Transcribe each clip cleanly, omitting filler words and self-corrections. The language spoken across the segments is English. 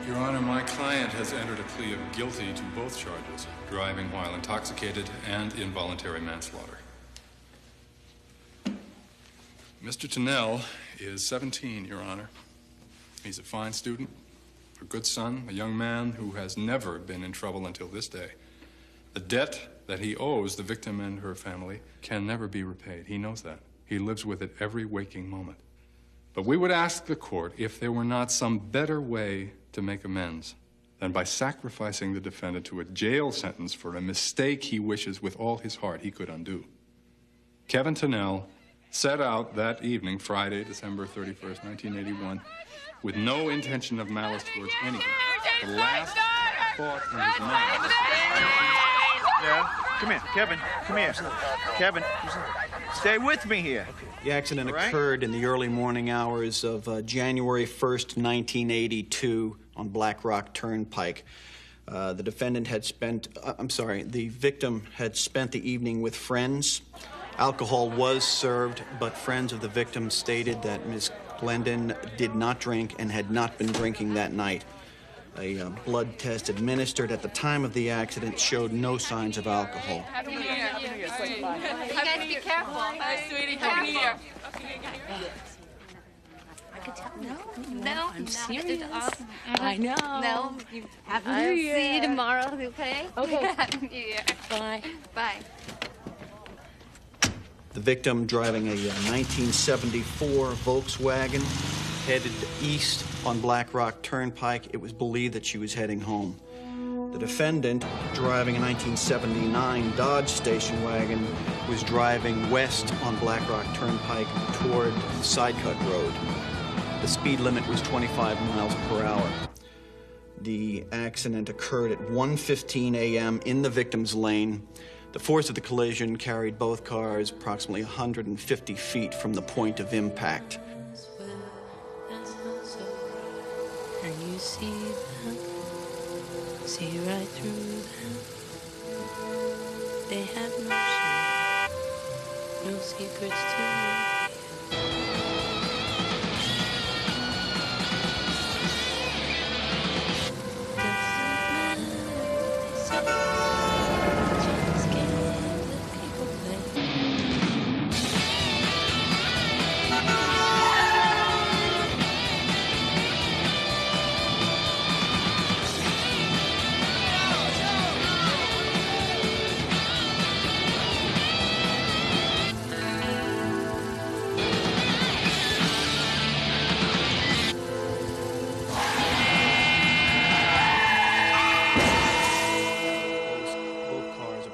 Your Honor, my client has entered a plea of guilty to both charges, driving while intoxicated and involuntary manslaughter. Mr. Tunell is 17, Your Honor. He's a fine student, a good son, a young man who has never been in trouble until this day. The debt that he owes the victim and her family can never be repaid. He knows that. He lives with it every waking moment. But we would ask the court if there were not some better way to make amends than by sacrificing the defendant to a jail sentence for a mistake he wishes with all his heart he could undo. Kevin Tunell set out that evening, Friday, December 31st, 1981, with no intention of malice towards anyone. The last thought in his mind. Yeah? Come here, Kevin. Come here. Kevin, stay with me here. The accident occurred in the early morning hours of January 1st, 1982 on Black Rock Turnpike. The victim had spent the evening with friends. Alcohol was served, but friends of the victim stated that Ms. Glendon did not drink and had not been drinking that night. A blood test administered at the time of the accident showed no signs of alcohol. Happy New Year. Happy New Year. You guys be careful. Hi, sweetie. Happy New Year. I could tell. No, I'm serious. It's awesome. I know. No. Happy New I'll Year. see you tomorrow, okay? Okay. Happy New Year. Bye. Bye. The victim, driving a 1974 Volkswagen, headed east on Black Rock Turnpike. It was believed that she was heading home. The defendant, driving a 1979 Dodge station wagon, was driving west on Black Rock Turnpike toward Sidecut Road. The speed limit was 25 miles per hour. The accident occurred at 1:15 a.m. in the victim's lane. The force of the collision carried both cars approximately 150 feet from the point of impact. Can you see them? See right through them. They have no secrets to reveal.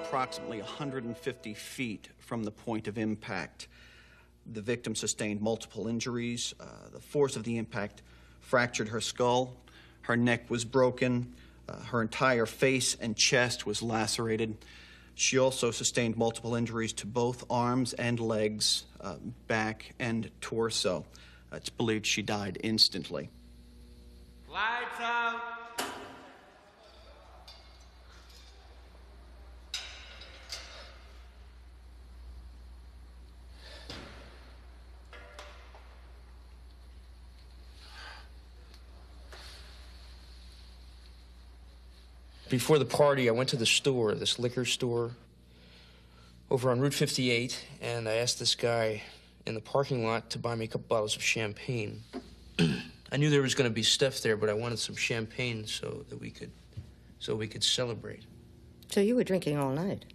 Approximately 150 feet from the point of impact. The victim sustained multiple injuries. The force of the impact fractured her skull. Her neck was broken. Her entire face and chest was lacerated. She also sustained multiple injuries to both arms and legs, back and torso. It's believed she died instantly. Lights out. Before the party, I went to the store, this liquor store, over on Route 58, and I asked this guy in the parking lot to buy me a couple bottles of champagne. I knew there was going to be stuff there, but I wanted some champagne so we could celebrate. So you were drinking all night?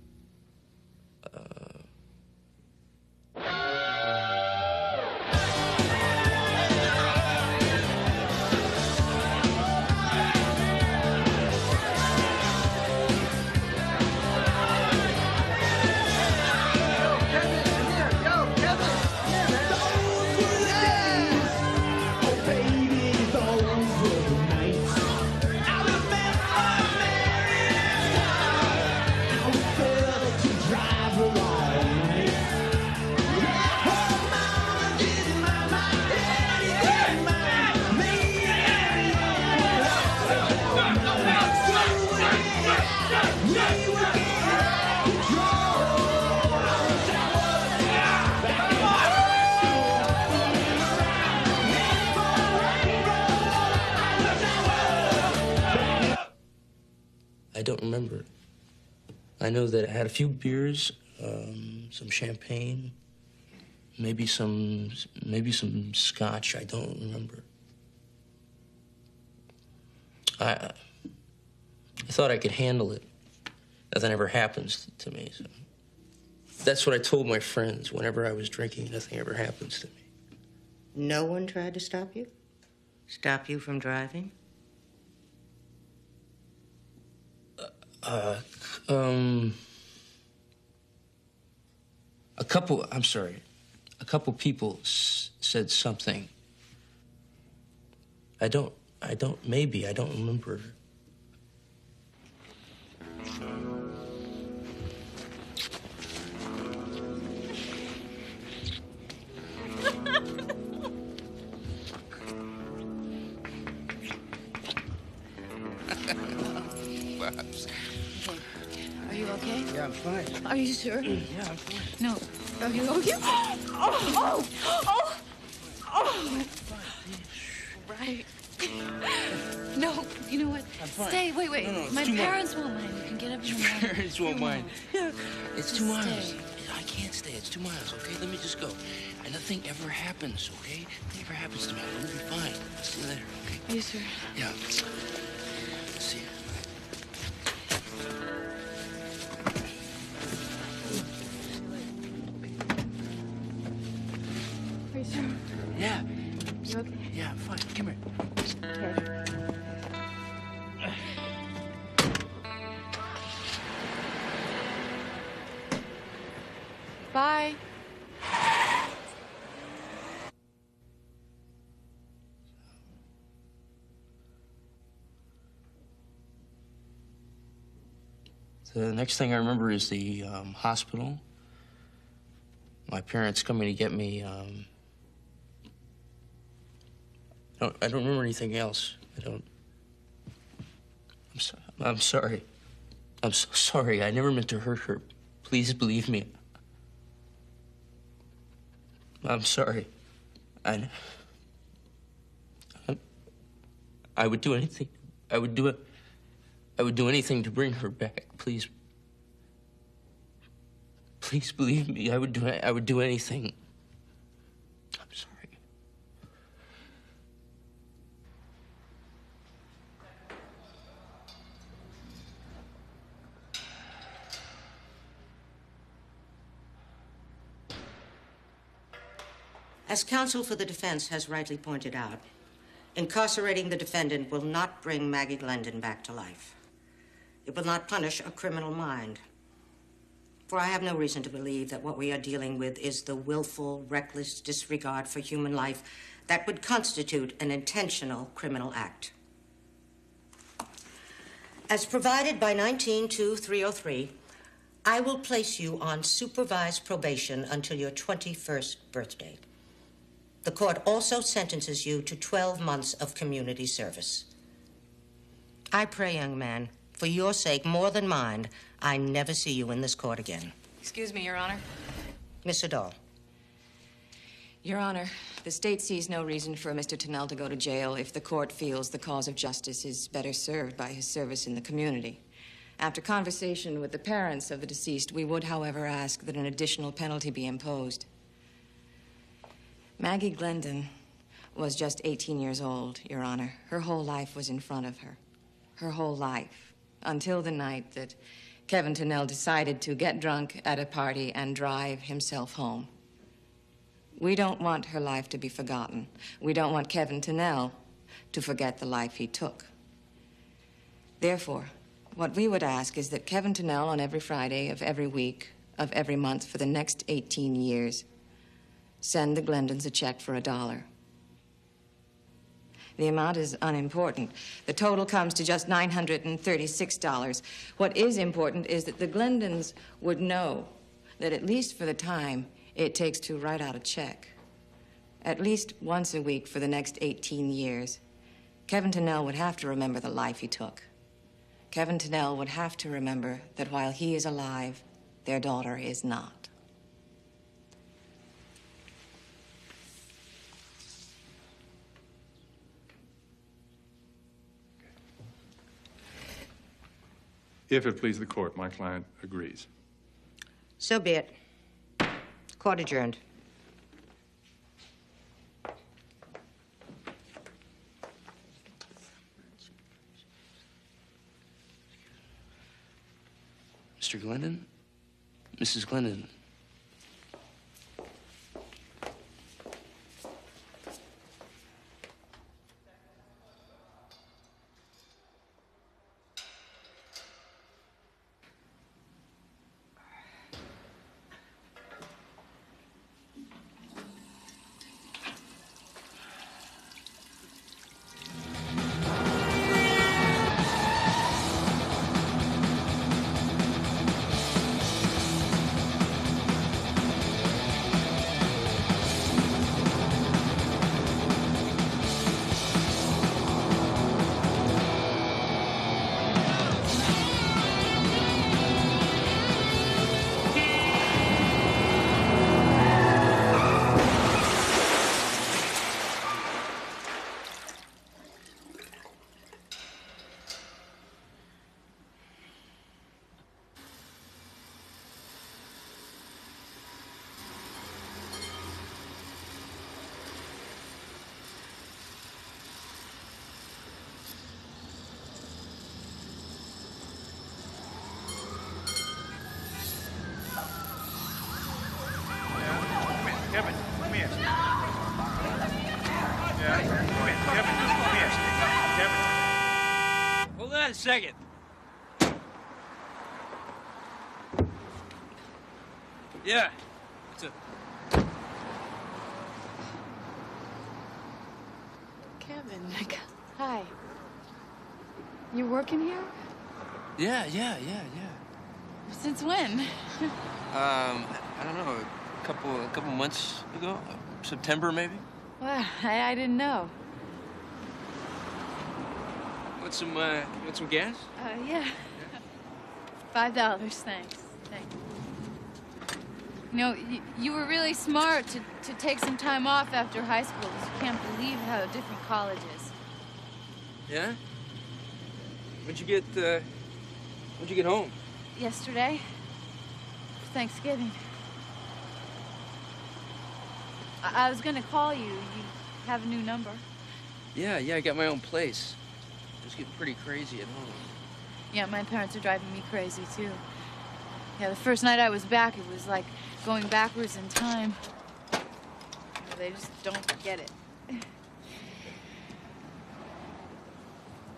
Drive around. I don't remember. I know that I had a few beers, some champagne, maybe some scotch. I don't remember. I thought I could handle it. Nothing ever happens to me. So that's what I told my friends. Whenever I was drinking, nothing ever happens to me. No one tried to stop you? Stop you from driving? A couple people said something. I don't remember. Are you okay? Yeah, I'm fine. Are you sure? Yeah, I'm fine. No. Are you okay? Oh! Right. No, you know what? I'm fine. Stay. Wait. No, it's My too parents won't mind. You can get up in the morning. Parents won't mind. It's 2 miles. Stay. I can't stay. It's 2 miles, okay? Let me just go. And nothing ever happens, okay? Nothing ever happens to me. I'm gonna be fine. See you later, okay? Are you sure? Yeah. See you. Are you sure? Yeah. You okay? Yeah, I'm fine. Come here. Bye. The next thing I remember is the hospital. My parents coming to get me. I don't remember anything else. I'm sorry. I'm so sorry. I never meant to hurt her. Please believe me. I'm sorry. I would do anything. I would do anything to bring her back. Please. Please believe me. I would do anything. I'm sorry. As counsel for the defense has rightly pointed out, incarcerating the defendant will not bring Maggie Glendon back to life. It will not punish a criminal mind. For I have no reason to believe that what we are dealing with is the willful, reckless disregard for human life that would constitute an intentional criminal act. As provided by 19-2303, I will place you on supervised probation until your 21st birthday. The court also sentences you to 12 months of community service. I pray, young man, for your sake more than mine, I never see you in this court again. Excuse me, Your Honor. Miss Adol. Your Honor, the state sees no reason for Mr. Tunell to go to jail if the court feels the cause of justice is better served by his service in the community. After conversation with the parents of the deceased, we would, however, ask that an additional penalty be imposed. Maggie Glendon was just 18 years old, Your Honor. Her whole life was in front of her. Her whole life. Until the night that Kevin Tunell decided to get drunk at a party and drive himself home. We don't want her life to be forgotten. We don't want Kevin Tunell to forget the life he took. Therefore, what we would ask is that Kevin Tunell, on every Friday of every week of every month for the next 18 years, send the Glendons a check for $1. The amount is unimportant. The total comes to just $936. What is important is that the Glendons would know that at least for the time it takes to write out a check, at least once a week for the next 18 years, Kevin Tunell would have to remember the life he took. Kevin Tunell would have to remember that while he is alive, their daughter is not. If it please the court, my client agrees. So be it. Court adjourned. Mr. Glendon? Mrs. Glendon? Kevin, come here. Yeah, come here. Kevin, come here. Kevin. Hold on a second. Yeah. What's up? Kevin, hi. You working here? Yeah. Since when? I don't know, a couple months ago? September, maybe? Well, I didn't know. Want some gas? Yeah. $5, thanks. You know, you were really smart to take some time off after high school. You can't believe how different college is. Yeah? When'd you get home? Yesterday, for Thanksgiving. I was gonna call you. You have a new number. Yeah, I got my own place. It was getting pretty crazy at home. Yeah, my parents are driving me crazy, too. Yeah, the first night I was back, it was like going backwards in time. They just don't get it.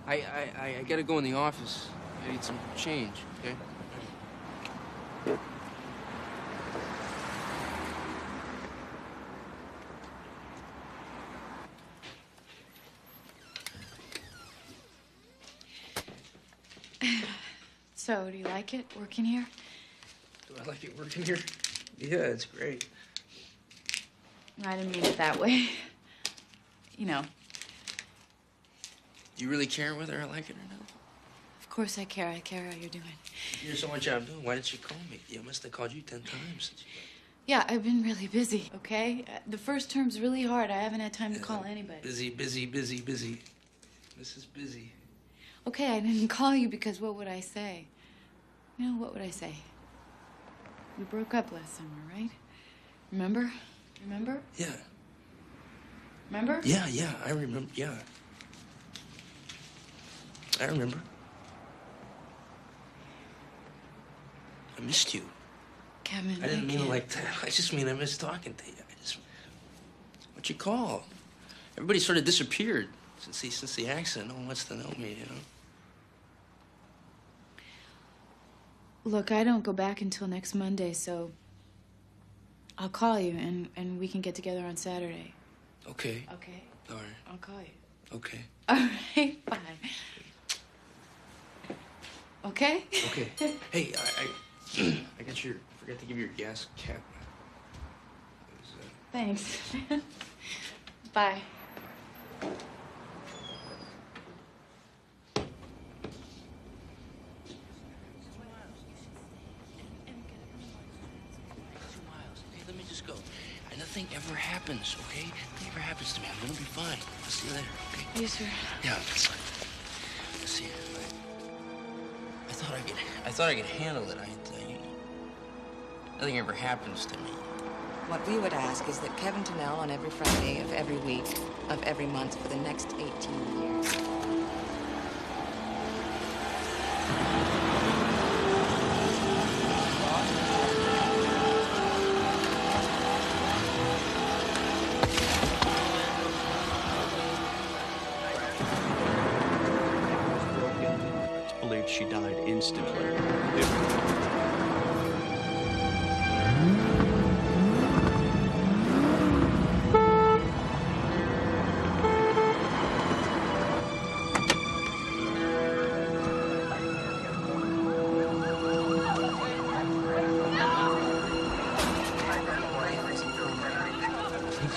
I gotta go in the office. I need some change, okay? So, do you like it, working here? Do I like it working here? Yeah, it's great. I didn't mean it that way. You know. Do you really care whether I like it or not? Of course I care. I care how you're doing. Here's so much I'm doing. Why didn't you call me? I must have called you 10 times since you Yeah, I've been really busy, okay? The first term's really hard. I haven't had time to call anybody. Busy. This is busy. Okay, I didn't call you because what would I say? You know, what would I say? We broke up last summer, right? Remember? Yeah. Remember? Yeah, I remember, yeah. I remember. I missed you. Kevin, I didn't mean it like that. I just mean I missed talking to you. What'd you call? Everybody sort of disappeared since the accident. No one wants to know me, you know? Look, I don't go back until next Monday, so I'll call you and we can get together on Saturday. Okay. Okay? All right. I'll call you. Okay. All right, bye. Okay? Okay. Hey, I forgot to give you your gas cap. Thanks. Bye. Let me just go. And nothing ever happens, okay? Nothing ever happens to me. I'm gonna be fine. I'll see you later, okay? Yes, sir. Yeah, it's fine. I'll see you. I thought thought I could handle it. Nothing ever happens to me. What we would ask is that Kevin Tunell on every Friday of every week of every month for the next 18 years. It's believed she died instantly.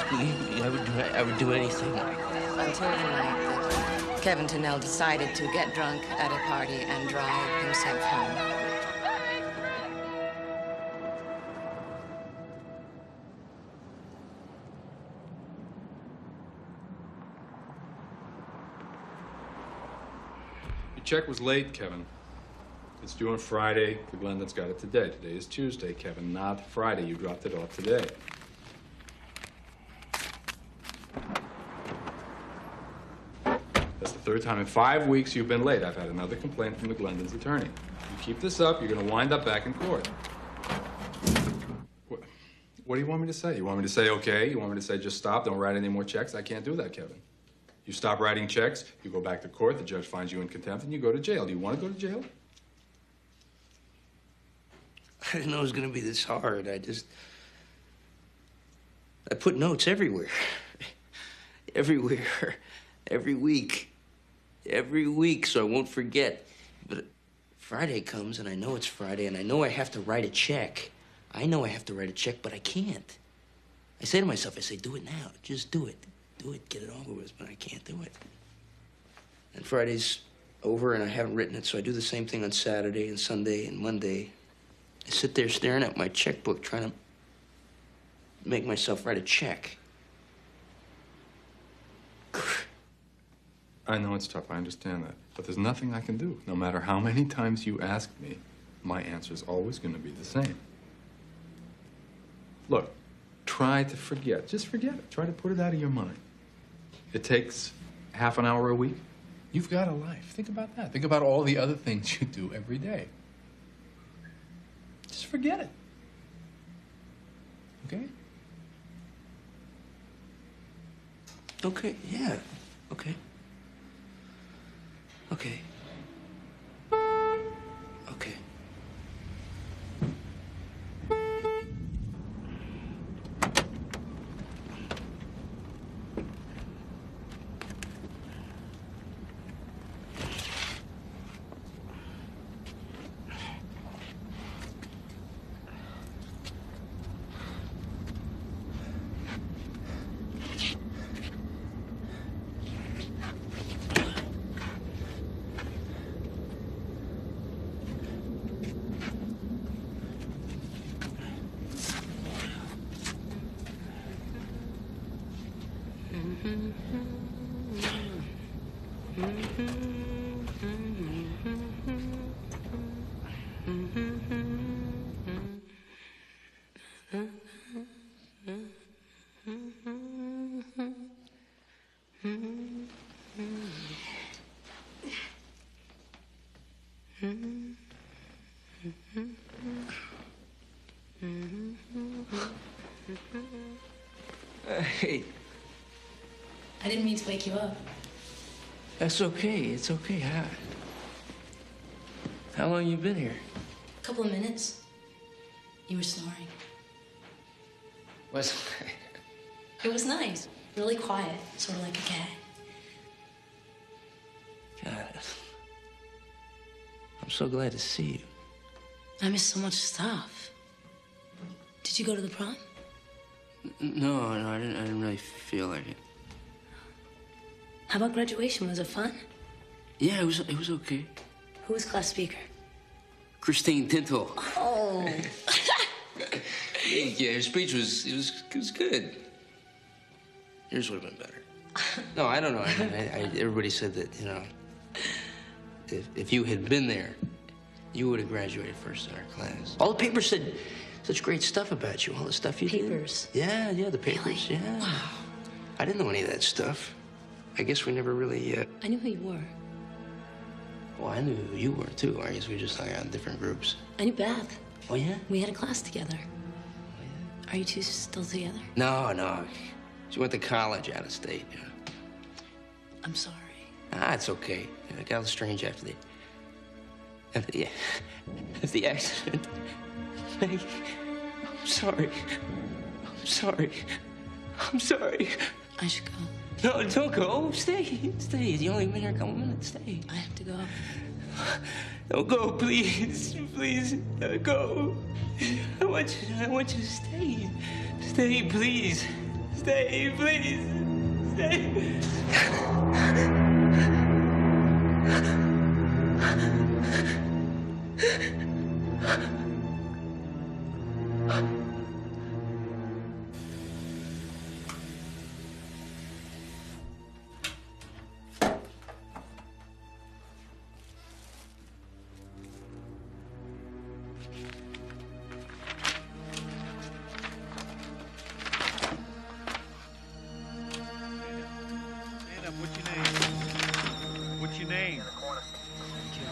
Believe me, I would do anything. Until the night that Kevin Tunell decided to get drunk at a party and drive himself home. Your check was late, Kevin. It's due on Friday. The Glendon's got it today. Today is Tuesday, Kevin, not Friday. You dropped it off today. That's the third time in 5 weeks you've been late. I've had another complaint from the Glendon's attorney. You keep this up, you're going to wind up back in court. What do you want me to say? You want me to say, okay? You want me to say, just stop, don't write any more checks? I can't do that, Kevin. You stop writing checks, you go back to court, the judge finds you in contempt, and you go to jail. Do you want to go to jail? I didn't know it was going to be this hard. I put notes everywhere. Everywhere. Every week, so I won't forget. But Friday comes, and I know it's Friday, and I know I have to write a check. I know I have to write a check, but I can't. I say to myself, do it now. Just do it. Do it, get it over with, but I can't do it. And Friday's over, and I haven't written it, so I do the same thing on Saturday and Sunday and Monday. I sit there staring at my checkbook, trying to make myself write a check. I know it's tough, I understand that. But there's nothing I can do. No matter how many times you ask me, my answer's always going to be the same. Look, try to forget. Just forget it. Try to put it out of your mind. It takes half an hour a week. You've got a life. Think about that. Think about all the other things you do every day. Just forget it. Okay? Okay, yeah. Okay. Okay. Okay. Hey. I didn't mean to wake you up. That's okay. It's okay. How long you been here? A couple of minutes. You were snoring. What? It was nice. Really quiet, sort of like a cat. God. I'm so glad to see you. I missed so much stuff. Did you go to the prom? No, I didn't really feel like it. How about graduation? Was it fun? Yeah, it was okay. Who was class speaker? Christine Tintle. Oh. Yeah, her speech was good. Yours would have been better. No, I don't know. Everybody said that, if you had been there, You would have graduated first in our class. All the papers said such great stuff about you. All the stuff you did. Papers? Yeah, the papers. Really? Yeah. Wow. I didn't know any of that stuff. I guess we never really. I knew who you were. Well, I knew who you were too. I guess we just hung out in different groups. I knew Beth. Oh yeah? We had a class together. Are you two still together? No. She went to college out of state. Yeah. I'm sorry. It's okay. It got a little strange after the accident. Maggie, I'm sorry. I should go. No, don't go. Stay. You only been here a couple minutes. Stay. I have to go. Don't go, please. Please, don't go. I want you to stay. Stay, please. Stay, please. Stay.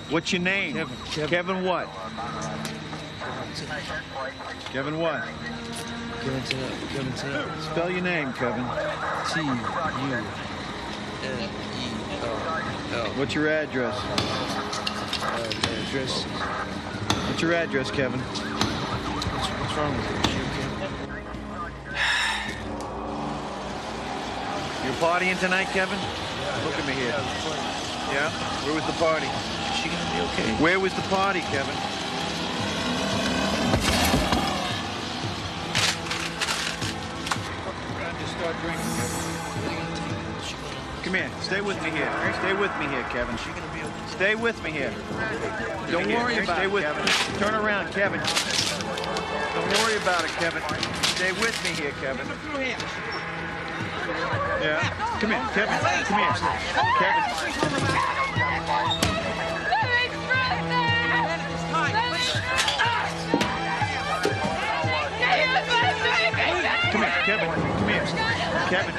What's your name? Kevin. Kevin what? Kevin what? Kevin Tunell. Spell your name, Kevin. T-U-N-E-L-L. What's your address? Address. What's your address, Kevin? What's wrong with you? You partying tonight, Kevin? Look at me here. Yeah? Where was the party? Is she gonna be okay? Where was the party, Kevin? Just start drinking, Kevin. Come here. Stay with me here. Stay with me here, Kevin. Stay with me here. Don't worry about it, Kevin. Turn around, Kevin. Don't worry about it, Kevin. Stay with me here, Kevin. Yeah. Come here, Kevin. Come here. Kevin. Come here, Kevin. Come here. Kevin.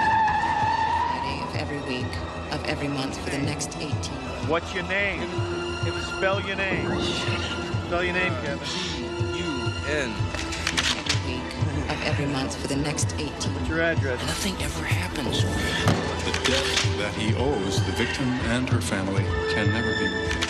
Friday of every week of every month for the next 18 months. What's your name? Spell your name. Spell your name, Kevin. U-N. Every week of every month for the next 18 months. What's your address? Nothing ever happens. The debt that he owes the victim and her family can never be repaid.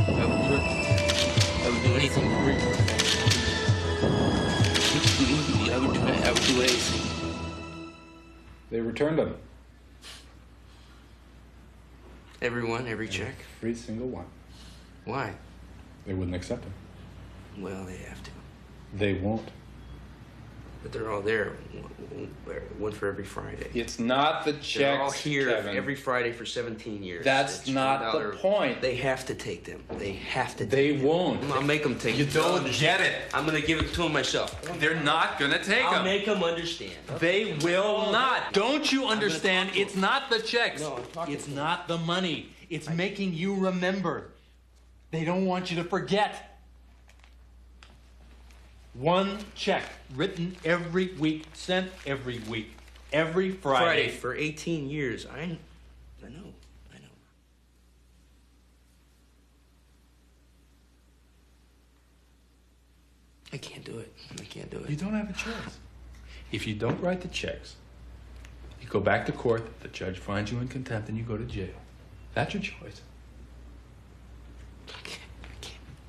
I would do anything for you. I would do anything. They returned him. Everyone, every check. Every single one. Why? They wouldn't accept him. Well, they have to. They won't. But they're all there. One for every Friday. It's not the checks, They're all here Kevin. every Friday for 17 years. That's It's not the $1. point. They have to take them. They have to take They them. won't. I'll make them take You them. don't get it. I'm going to give it to them myself. They're not gonna take I'll them. make them understand. They will not. Don't you understand? talk to It's not the checks. No, I'm talking It's to not the money. It's making you remember. They don't want you to forget. One check written every week, sent every week, every Friday Friday. for 18 years. I know. I can't do it. I can't do it. You don't have a choice. If you don't write the checks, you go back to court, the judge finds you in contempt, and you go to jail. That's your choice. I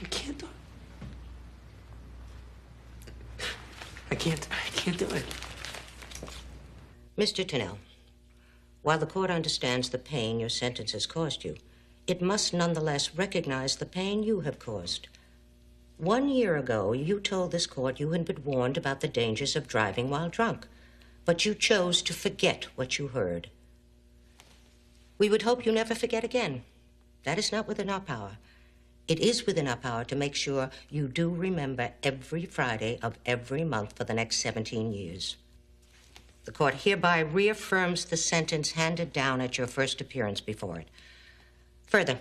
can't do it. I can't do it. Mr. Tunell, While the court understands the pain your sentence has caused you, it must nonetheless recognize the pain you have caused. 1 year ago, you told this court you had been warned about the dangers of driving while drunk, but you chose to forget what you heard. We would hope you never forget again. That is not within our power. It is within our power to make sure you do remember every Friday of every month for the next 17 years. The court hereby reaffirms the sentence handed down at your first appearance before it. Further,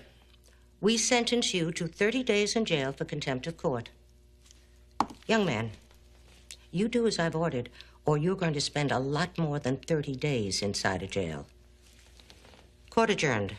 we sentence you to 30 days in jail for contempt of court. Young man, you do as I've ordered, or you're going to spend a lot more than 30 days inside a jail. Court adjourned.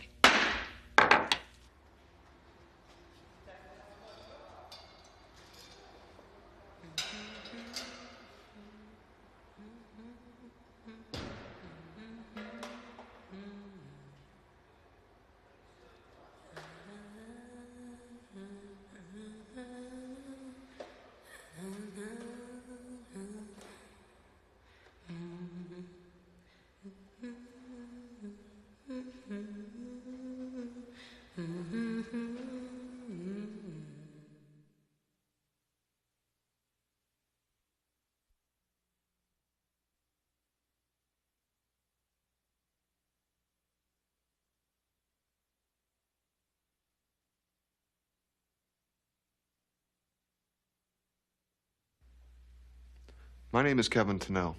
My name is Kevin Tunell.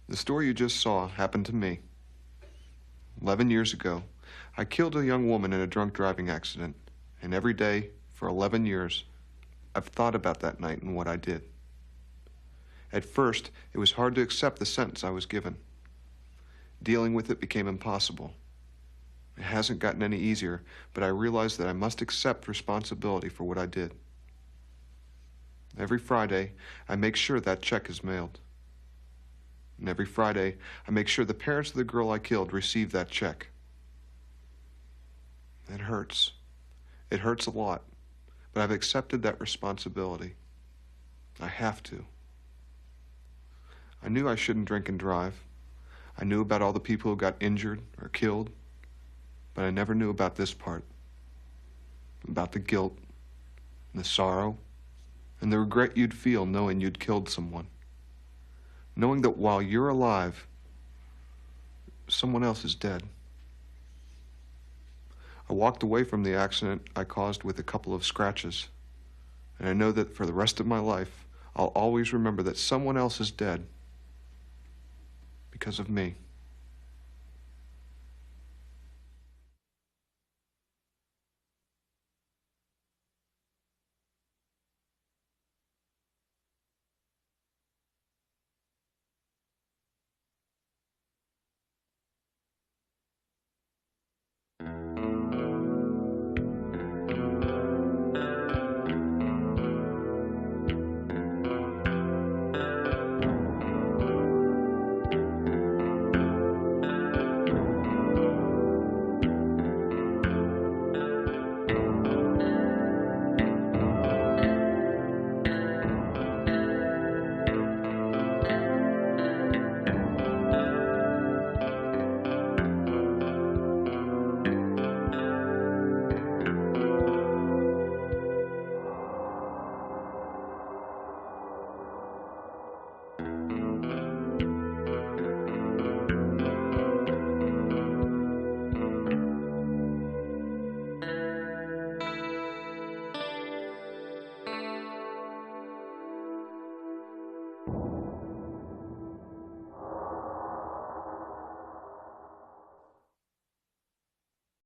The story you just saw happened to me. 11 years ago, I killed a young woman in a drunk driving accident, and every day for 11 years, I've thought about that night and what I did. At first, it was hard to accept the sentence I was given. Dealing with it became impossible. It hasn't gotten any easier, but I realized that I must accept responsibility for what I did. Every Friday, I make sure that check is mailed. And every Friday, I make sure the parents of the girl I killed receive that check. It hurts. It hurts a lot, but I've accepted that responsibility. I have to. I knew I shouldn't drink and drive. I knew about all the people who got injured or killed, but I never knew about this part. About the guilt, and the sorrow, and the regret you'd feel knowing you'd killed someone. Knowing that while you're alive, someone else is dead. I walked away from the accident I caused with a couple of scratches, and I know that for the rest of my life, I'll always remember that someone else is dead because of me.